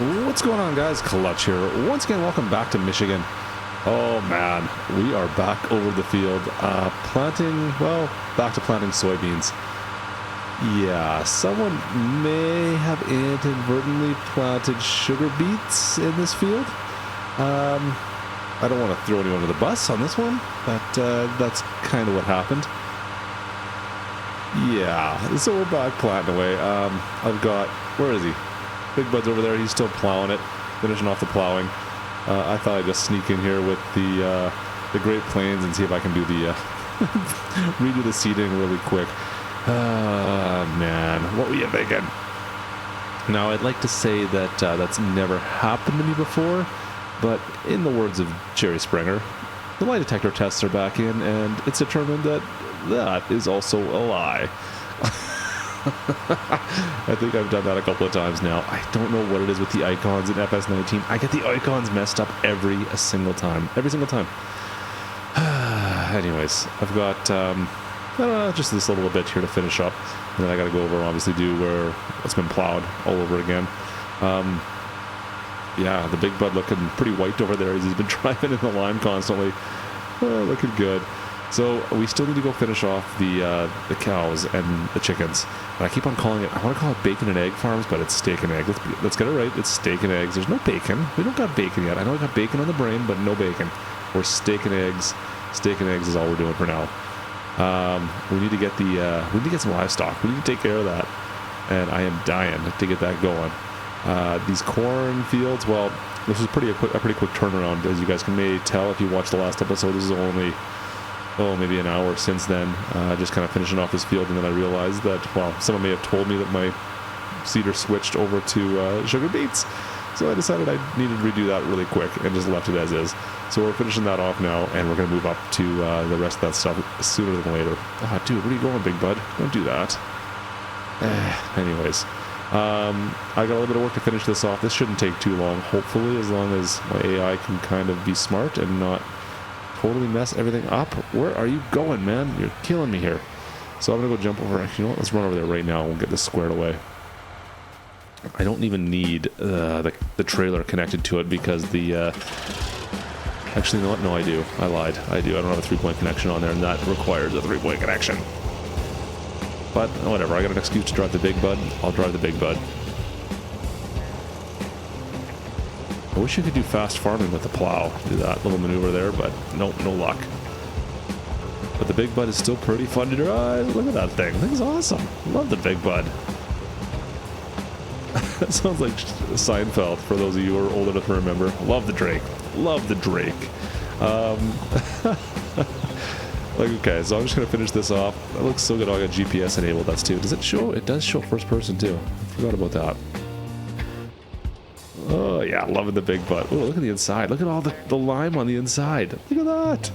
What's going on, guys? Klutch here. Once again, welcome back to Michigan. Oh man, we are back over the field, back to planting soybeans. Yeah, someone may have inadvertently planted sugar beets in this field. I don't want to throw anyone under the bus on this one, but that's kind of what happened. Yeah, so we're back planting away. I've got, where is he? Big Bud's over there. He's still plowing it, finishing off the plowing. I thought I'd just sneak in here with the Great Plains and see if I can do the redo the seeding really quick. Man, what were you thinking? Now, I'd like to say that that's never happened to me before, but in the words of Jerry Springer, the lie detector tests are back in, and it's determined that that is also a lie. I think I've done that a couple of times now. I don't know what it is with the icons in FS19. I get the icons messed up every single time. Anyways, I've got just this little bit here to finish up, and then I got to go over and obviously do where it's been plowed all over again. Yeah, the Big Bud looking pretty white over there as he's been driving in the line constantly. Looking good. So we still need to go finish off the cows and the chickens. And I keep on calling it, I want to call it bacon and egg farms, but it's steak and egg. Let's get it right. It's steak and eggs. There's no bacon. We don't got bacon yet. I know I got bacon on the brain, but no bacon. We're steak and eggs. Steak and eggs is all we're doing for now. We need to get we need to get some livestock. We need to take care of that. And I am dying to get that going. These corn fields, well, this is a pretty quick turnaround, as you guys can maybe tell if you watched the last episode. This is only maybe an hour since then, just kind of finishing off this field, and then I realized that, well, someone may have told me that my seeder switched over to sugar beets, so I decided I needed to redo that really quick and just left it as is. So we're finishing that off now, and we're going to move up to the rest of that stuff sooner than later. Oh, dude, where are you going, Big Bud? Don't do that. Anyways, I got a little bit of work to finish this off. This shouldn't take too long, hopefully, as long as my AI can kind of be smart and not totally mess everything up. Where are you going, man? You're killing me here. So I'm gonna go jump over. Actually, you know what? Let's run over there right now and we'll get this squared away. I don't even need the trailer connected to it because the actually, you know what? No, I do. I lied. I do. I don't have a 3-point connection on there, and that requires a 3-point connection. But whatever. I got an excuse to drive the Big Bud. I'll drive the Big Bud. I wish you could do fast farming with the plow. Do that little maneuver there, but no luck. But the Big Bud is still pretty fun to drive. Look at that thing. That thing's awesome. Love the Big Bud. That sounds like Seinfeld, for those of you who are old enough to remember. Love the Drake. Love the Drake. Okay, so I'm just going to finish this off. That looks so good. Oh, I got GPS enabled. That's too. Does it show? It does show first person too. I forgot about that. Oh yeah, loving the Big Bud. Oh, look at the inside. Look at all the lime on the inside. Look at that.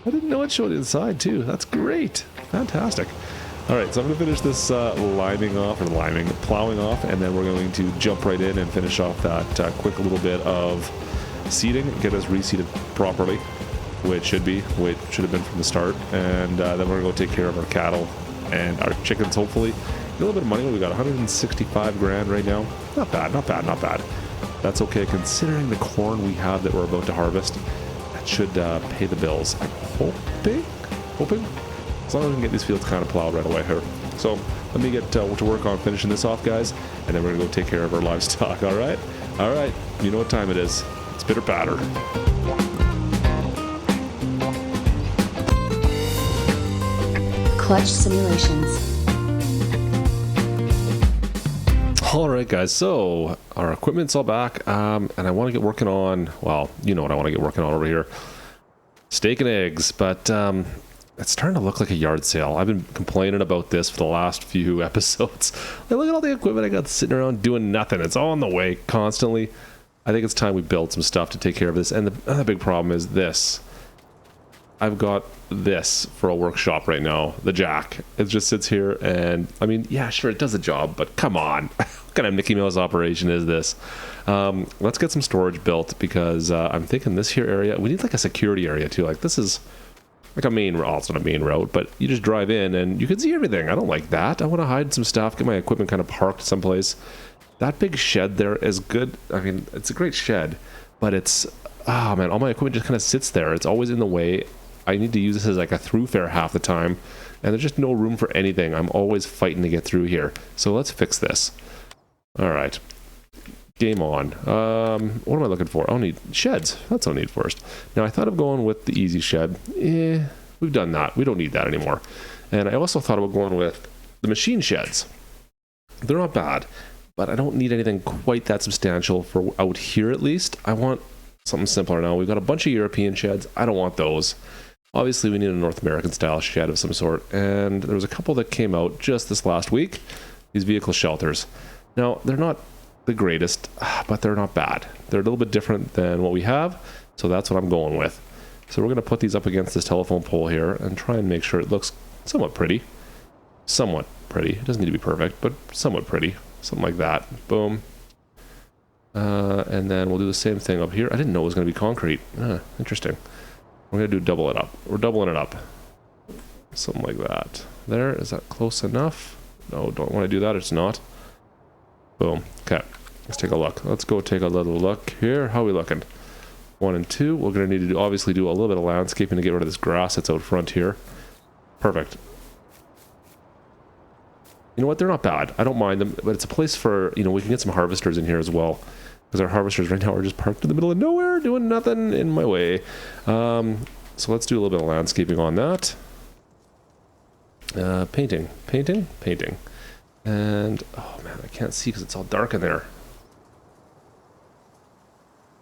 I didn't know it showed inside too. That's great. Fantastic. All right, so I'm going to finish this plowing off, and then we're going to jump right in and finish off that quick little bit of seeding, get us reseeded properly, which should have been from the start, and then we're going to go take care of our cattle and our chickens, hopefully. A little bit of money. We got 165 grand right now. Not bad, not bad, not bad. That's okay considering the corn we have that we're about to harvest. That should pay the bills. I'm hoping. As long as we can get these fields kind of plowed right away here. So let me get to work on finishing this off, guys, and then we're gonna go take care of our livestock. All right. You know what time it is. It's pitter patter. Klutch Simulations. Alright guys, so our equipment's all back, and I want to get working on, well, you know what I want to get working on over here. Steak and eggs, but it's starting to look like a yard sale. I've been complaining about this for the last few episodes. Like, look at all the equipment I got sitting around doing nothing. It's all on the way constantly. I think it's time we build some stuff to take care of this, and the other big problem is this. I've got this for a workshop right now, the jack. It just sits here, and I mean, yeah, sure, it does the job, but come on. What kind of Mickey Mouse operation is this? Let's get some storage built, because I'm thinking this here area, we need like a security area too. Like, this is like a main road. It's not a main road, but you just drive in and you can see everything. I don't like that. I want to hide some stuff, get my equipment kind of parked someplace, That big shed there is good. I mean, it's a great shed, but it's, ah, man, all my equipment just kind of sits there. It's always in the way. I need to use this as like a thoroughfare half the time, and there's just no room for anything. I'm always fighting to get through here. So let's fix this. All right. Game on. What am I looking for? I'll need sheds. That's what I need first. Now, I thought of going with the easy shed. We've done that. We don't need that anymore. And I also thought about going with the machine sheds. They're not bad, but I don't need anything quite that substantial for out here at least. I want something simpler now. We've got a bunch of European sheds. I don't want those. Obviously, we need a North American style shed of some sort. And there was a couple that came out just this last week. These vehicle shelters. Now, they're not the greatest, but they're not bad. They're a little bit different than what we have. So that's what I'm going with. So we're going to put these up against this telephone pole here and try and make sure it looks somewhat pretty. Somewhat pretty. It doesn't need to be perfect, but somewhat pretty. Something like that. Boom. And then we'll do the same thing up here. I didn't know it was going to be concrete. Interesting. We're going to do double it up. We're doubling it up. Something like that. There. Is that close enough? No, don't want to do that. It's not. Boom. Okay. Let's take a look. Let's go take a little look here. How are we looking? 1 and 2. We're going to need to obviously do a little bit of landscaping to get rid of this grass that's out front here. Perfect. You know what? They're not bad. I don't mind them, but it's a place for, you know, we can get some harvesters in here as well. Because our harvesters right now are just parked in the middle of nowhere, doing nothing in my way. So let's do a little bit of landscaping on that. Painting. And, oh man, I can't see because it's all dark in there.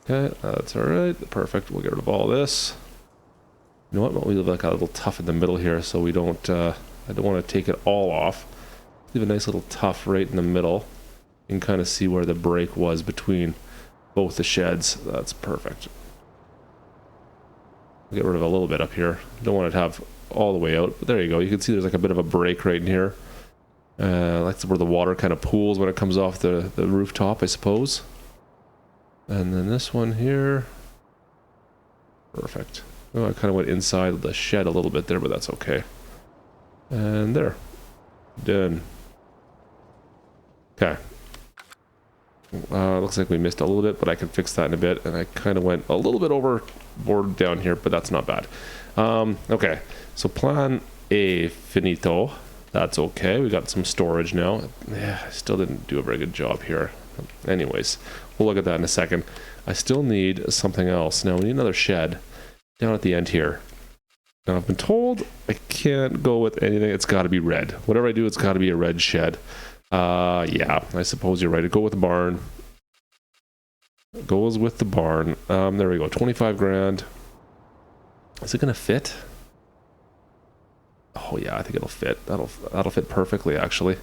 Okay, that's alright. Perfect. We'll get rid of all this. You know what? We leave like a little tuff in the middle here so we don't, I don't want to take it all off. Leave a nice little tuff right in the middle. You can kind of see where the break was between both the sheds. That's perfect. We'll get rid of a little bit up here. Don't want it to have all the way out, but there you go. You can see there's like a bit of a break right in here. That's where the water kind of pools when it comes off the rooftop, I suppose. And then this one here. Perfect. Oh, I kind of went inside the shed a little bit there, but that's okay. And there. Done. Okay. Looks like we missed a little bit, but I can fix that in a bit. And I kind of went a little bit overboard down here, but that's not bad. Okay, so plan A finito. That's okay. We got some storage now. Yeah, I still didn't do a very good job here. Anyways, we'll look at that in a second. I still need something else. Now we need another shed down at the end here. Now I've been told I can't go with anything. It's got to be red. Whatever I do, it's got to be a red shed. Yeah, I suppose you're right. Go with the barn. Goes with the barn. There we go. 25 grand. Is it gonna fit? Oh yeah, I think it'll fit. That'll fit perfectly actually.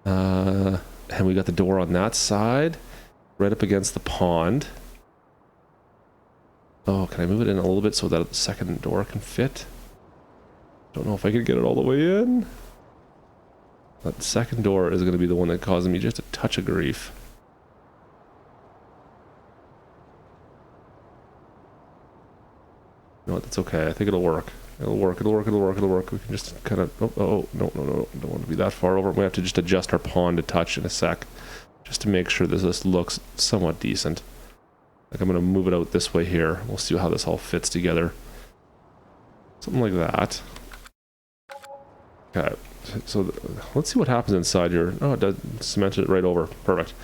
And we got the door on that side, right up against the pond. Oh, can I move it in a little bit so that the second door can fit? Don't know if I can get it all the way in. That second door is going to be the one that causes me just a touch of grief. You know what, that's okay. I think it'll work. It'll work. We can just kind of... Oh, no. Don't want to be that far over. We have to just adjust our pond a touch in a sec. Just to make sure that this looks somewhat decent. Like I'm going to move it out this way here. We'll see how this all fits together. Something like that. Okay. So let's see what happens inside here. Oh, it does cemented it right over. Perfect.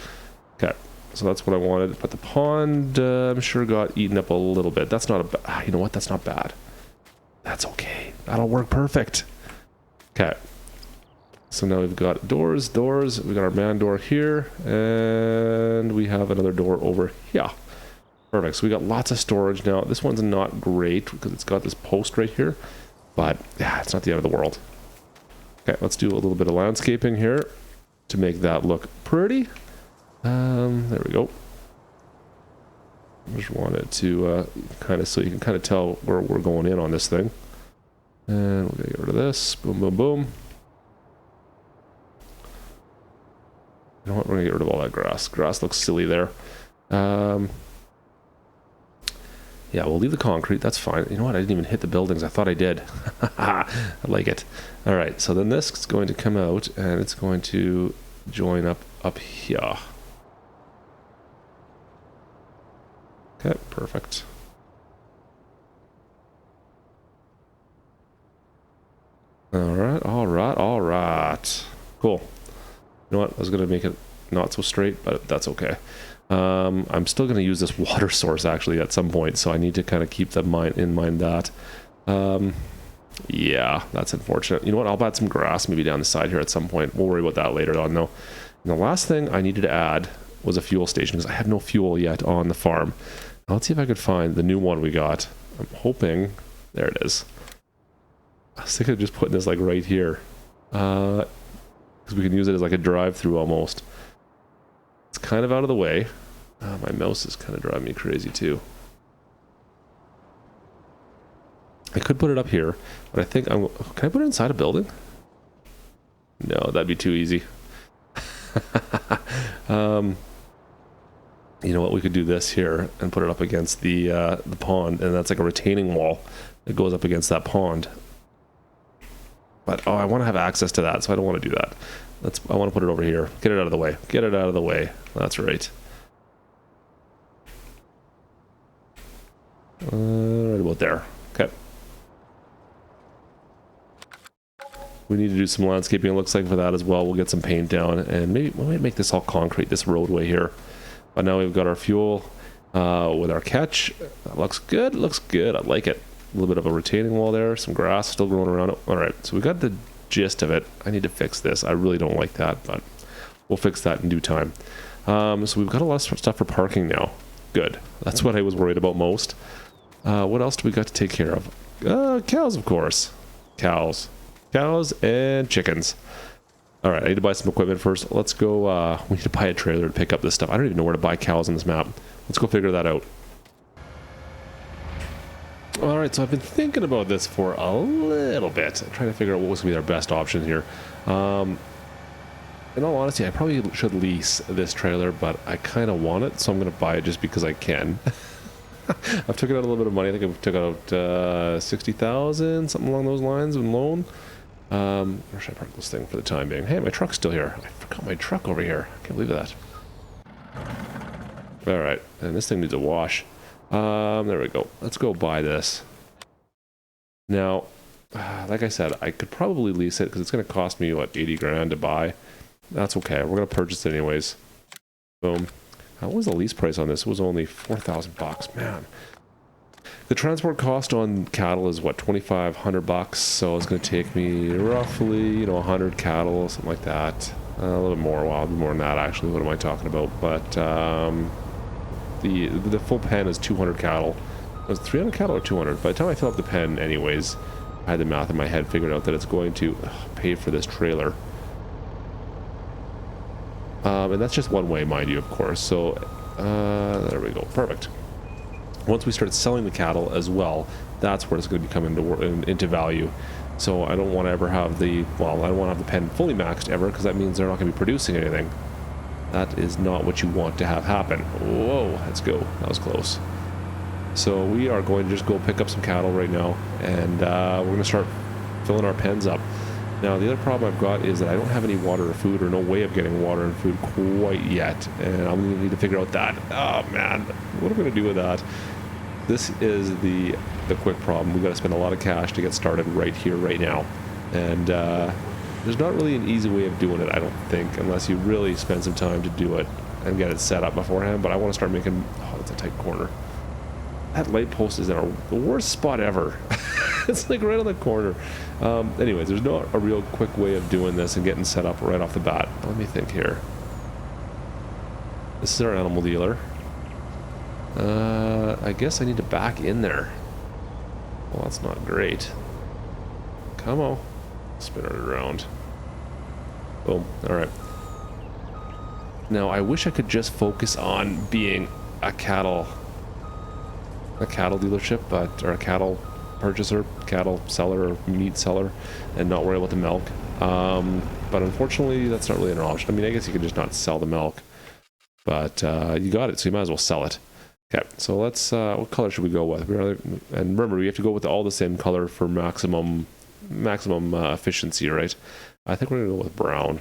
Okay. So that's what I wanted. But the pond, I'm sure got eaten up a little bit. That's not a... you know what? That's not bad. That's okay. That'll work perfect. Okay. So now we've got doors. We got our man door here. And we have another door over here. Perfect. So we got lots of storage now. This one's not great because it's got this post right here. But yeah, it's not the end of the world. Okay, let's do a little bit of landscaping here to make that look pretty. There we go. Just wanted to kind of so you can kind of tell where we're going in on this thing. And we're gonna get rid of this. Boom, boom, boom. You know what? We're gonna get rid of all that grass. Grass looks silly there. Yeah, we'll leave the concrete. That's fine. You know what? I didn't even hit the buildings. I thought I did. I like it. All right. So then this is going to come out and it's going to join up here. Okay, perfect. Alright, alright, alright. Cool. You know what? I was going to make it not so straight, but that's okay. I'm still going to use this water source actually at some point, so I need to kind of keep in mind that. Yeah, that's unfortunate. You know what? I'll add some grass maybe down the side here at some point. We'll worry about that later on though. And the last thing I needed to add was a fuel station because I have no fuel yet on the farm. Now, let's see if I could find the new one we got. I'm hoping... There it is. I was thinking of just putting this like right here. Because we can use it as like a drive-through almost. It's kind of out of the way. My mouse is kind of driving me crazy too. I could put it up here, but I think I'm... Can I put it inside a building? No, that'd be too easy. You know what? We could do this here and put it up against the pond, and that's like a retaining wall that goes up against that pond. But oh, I want to have access to that, so I don't want to do that. I want to put it over here. Get it out of the way. Get it out of the way. That's right. Right about there. Okay. We need to do some landscaping, it looks like, for that as well. We'll get some paint down, and maybe we might make this all concrete, this roadway here. But now we've got our fuel with our catch. That looks good. Looks good. I like it. A little bit of a retaining wall there. Some grass still growing around it. All right, so we got the gist of it. I need to fix this. I really don't like that, but we'll fix that in due time. So we've got a lot of stuff for parking now. Good. That's what I was worried about most. What else do we got to take care of? Cows, of course. Cows and chickens. All right, I need to buy some equipment first. Let's go. We need to buy a trailer to pick up this stuff. I don't even know where to buy cows on this map. Let's go figure that out. All right, so I've been thinking about this for a little bit, trying to figure out what was going to be our best option here. In all honesty, I probably should lease this trailer, but I kind of want it, so I'm going to buy it just because I can. I've taken out a little bit of money. I think I took out 60,000, something along those lines, in loan. Where should I park this thing for the time being? Hey, my truck's still here. I forgot my truck over here. I can't believe that. All right, and this thing needs a wash. There we go. Let's go buy this. Now, like I said, I could probably lease it because it's going to cost me, what, 80 grand to buy. That's okay. We're going to purchase it anyways. Boom. What was the lease price on this? It was only 4,000 bucks. Man. The transport cost on cattle is, what, 2,500 bucks. So it's going to take me roughly, 100 cattle, something like that. A little bit more. Well, more than that, actually. What am I talking about? But the full pen is 200 cattle. Was it 300 cattle or 200? By the time I fill up the pen, anyways, I had the math in my head, figured out that it's going to pay for this trailer. And that's just one way, mind you, of course. So, there we go. Perfect. Once we start selling the cattle as well, that's where it's going to come into value. So I don't want to ever have I don't want to have the pen fully maxed ever, because that means they're not going to be producing anything. That is not what you want to have happen. Whoa, let's go. That was close. So we are going to just go pick up some cattle right now, and we're going to start filling our pens up. Now, the other problem I've got is that I don't have any water or food, or no way of getting water and food quite yet, and I'm going to need to figure out that. Oh, man. What am I going to do with that? This is the quick problem. We've got to spend a lot of cash to get started right here, right now. And there's not really an easy way of doing it, I don't think, unless you really spend some time to do it and get it set up beforehand. But I want to start making... Oh, it's a tight corner. That light post is in the worst spot ever. It's like right on the corner. Anyways, there's not a real quick way of doing this and getting set up right off the bat. Let me think here. This is our animal dealer. I guess I need to back in there. Well, that's not great. Come on. Spin it around. Boom. Alright. Now, I wish I could just focus on being a cattle dealership, or a cattle purchaser, cattle seller, or meat seller, and not worry about the milk. But unfortunately, that's not really an option. I mean, I guess you could just not sell the milk, but you got it, so you might as well sell it. Okay, so let's, what color should we go with? And remember, we have to go with all the same color for maximum efficiency, right? I think we're gonna go with brown.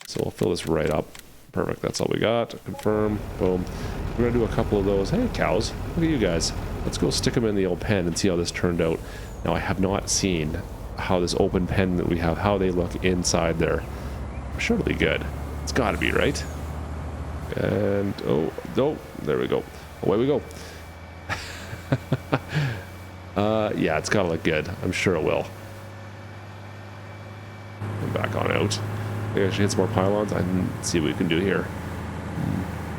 So we'll fill this right up. Perfect, that's all we got. Confirm, boom. We're gonna do a couple of those. Hey, cows, look at you guys. Let's go stick them in the old pen and see how this turned out. Now, I have not seen how this open pen that we have, how they look inside there. I'm sure it'll be good. It's gotta be, right? And, oh, there we go. Away we go. Yeah, it's gotta look good. I'm sure it will. And back on out. Maybe I should hit some more pylons and see what we can do here.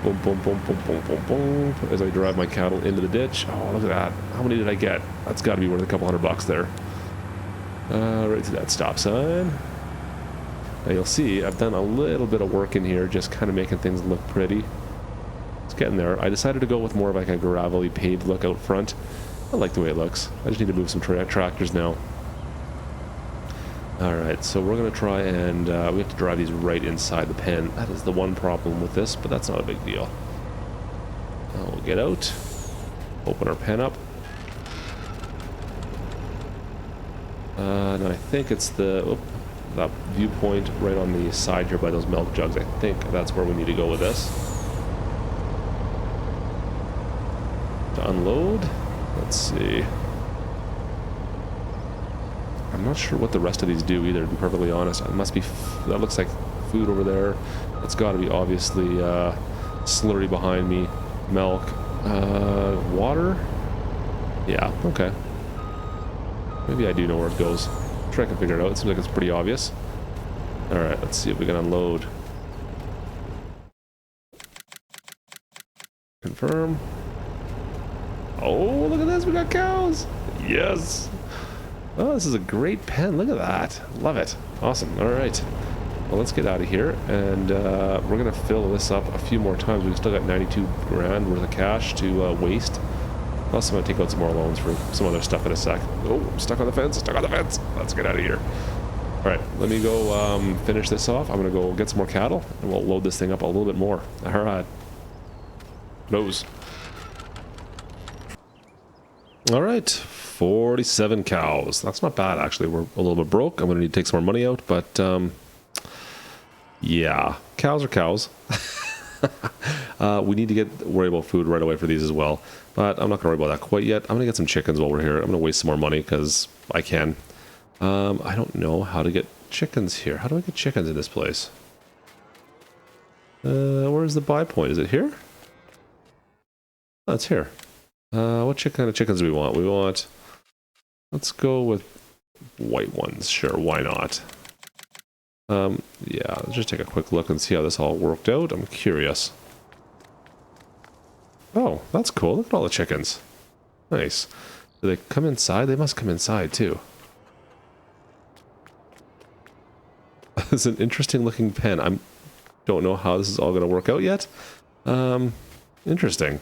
Boom, boom, boom, boom, boom, boom, boom. As I drive my cattle into the ditch. Oh, look at that. How many did I get? That's got to be worth a couple $100 there. Right to that stop sign. Now you'll see I've done a little bit of work in here, just kind of making things look pretty. It's getting there. I decided to go with more of like a gravelly paved look out front. I like the way it looks. I just need to move some tractors now. Alright, so we're going to try and we have to drive these right inside the pen. That is the one problem with this, but that's not a big deal. We'll get out, open our pen up. And I think it's that viewpoint right on the side here by those milk jugs. I think that's where we need to go with this. To unload, let's see. I'm not sure what the rest of these do either, to be perfectly honest. It must be, that looks like food over there. That's got to be obviously slurry behind me. Milk. Water? Yeah, okay. Maybe I do know where it goes. I'm sure I can figure it out. It seems like it's pretty obvious. Alright, let's see if we can unload. Confirm. Oh, look at this. We got cows. Yes. Oh, this is a great pen. Look at that. Love it. Awesome. All right. Well, let's get out of here, and we're going to fill this up a few more times. We've still got 92 grand worth of cash to waste. Plus, I'm going to take out some more loans for some other stuff in a sec. Oh, I'm stuck on the fence. Stuck on the fence. Let's get out of here. All right. Let me go finish this off. I'm going to go get some more cattle, and we'll load this thing up a little bit more. All right. Nose. All right. 47 cows. That's not bad, actually. We're a little bit broke. I'm going to need to take some more money out, but yeah, cows are cows. We need to worry about food right away for these as well, but I'm not going to worry about that quite yet. I'm going to get some chickens while we're here. I'm going to waste some more money because I can. I don't know how to get chickens here. How do I get chickens in this place? Where's the buy point? Is it here? Oh, it's here. What kind of chickens do we want? We want... Let's go with white ones. Sure, why not? Yeah, let's just take a quick look and see how this all worked out. I'm curious. Oh, that's cool. Look at all the chickens. Nice. Do they come inside? They must come inside, too. It's an interesting looking pen. I don't know how this is all going to work out yet. Interesting.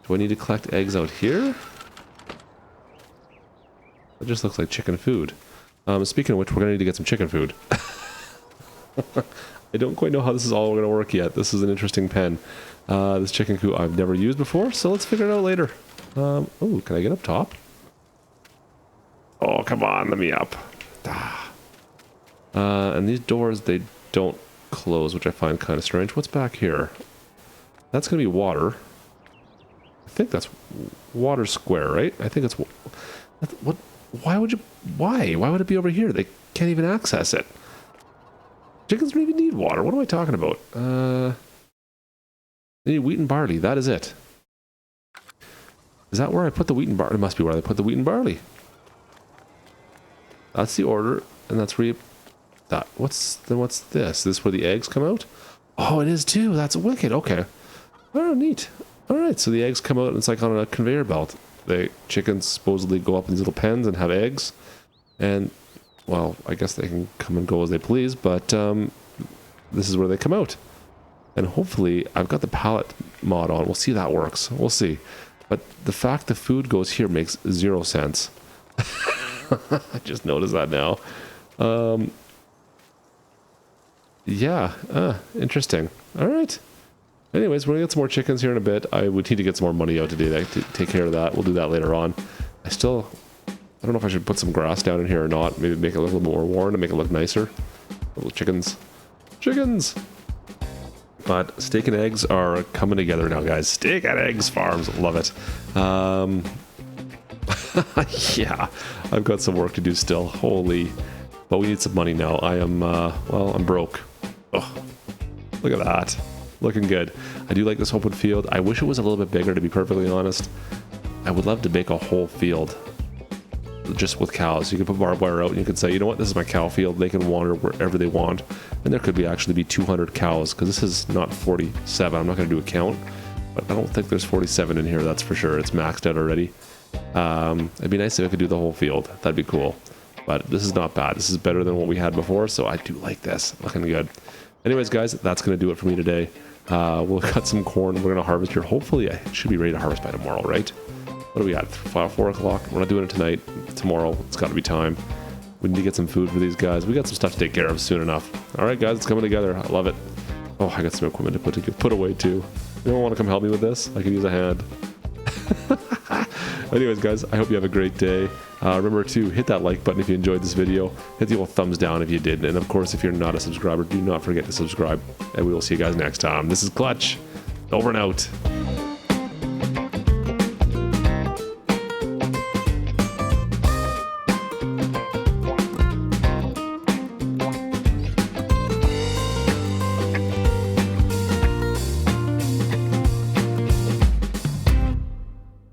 Do I need to collect eggs out here? It just looks like chicken food. Speaking of which, we're going to need to get some chicken food. I don't quite know how this is all going to work yet. This is an interesting pen. This chicken coop I've never used before, so let's figure it out later. Oh, can I get up top? Oh, come on, let me up. And these doors, they don't close, which I find kind of strange. What's back here? That's going to be water. I think that's water square, right? I think it's... What? Why would you... Why? Why would it be over here? They can't even access it. Chickens don't even need water. What am I talking about? They need wheat and barley. That is it. Is that where I put the wheat and barley? It must be where I put the wheat and barley. That's the order, and that's where you... What's this? Is this where the eggs come out? Oh, it is too. That's wicked. Okay. Oh, neat. Alright, so the eggs come out and it's like on a conveyor belt. The chickens supposedly go up in these little pens and have eggs. And, well, I guess they can come and go as they please, but this is where they come out. And hopefully, I've got the pallet mod on. We'll see if that works. We'll see. But the fact the food goes here makes 0 sense. I just noticed that now. Yeah, interesting. Alright. Anyways, we're going to get some more chickens here in a bit. I would need to get some more money out today to take care of that. We'll do that later on. I don't know if I should put some grass down in here or not. Maybe make it look a little more worn to make it look nicer. Little chickens. Chickens! But steak and eggs are coming together now, guys. Steak and eggs farms, love it. Yeah, I've got some work to do still. Holy, but we need some money now. I am, well, I'm broke. Oh, look at that, looking good. I do like this open field. I wish it was a little bit bigger, to be perfectly honest. I would love to make a whole field just with cows. You can put barbed wire out and you can say, you know what, this is my cow field. They can wander wherever they want. And there could be actually be 200 cows, because this is not 47. I'm not going to do a count, but I don't think there's 47 in here, that's for sure. It's maxed out already. It'd be nice if I could do the whole field. That'd be cool. But this is not bad. This is better than what we had before, so I do like this. Looking good. Anyways, guys, that's going to do it for me today. We'll cut some corn. We're going to harvest here. Hopefully, I should be ready to harvest by tomorrow, right? What do we got? 4 o'clock? We're not doing it tonight. Tomorrow. It's got to be time. We need to get some food for these guys. We got some stuff to take care of soon enough. All right, guys, it's coming together. I love it. Oh, I got some equipment to put away, too. Anyone want to come help me with this? I can use a hand. Anyways, guys, I hope you have a great day. Remember to hit that like button if you enjoyed this video. Hit the old thumbs down if you did. And of course, if you're not a subscriber, do not forget to subscribe. And we will see you guys next time. This is Klutch. Over and out.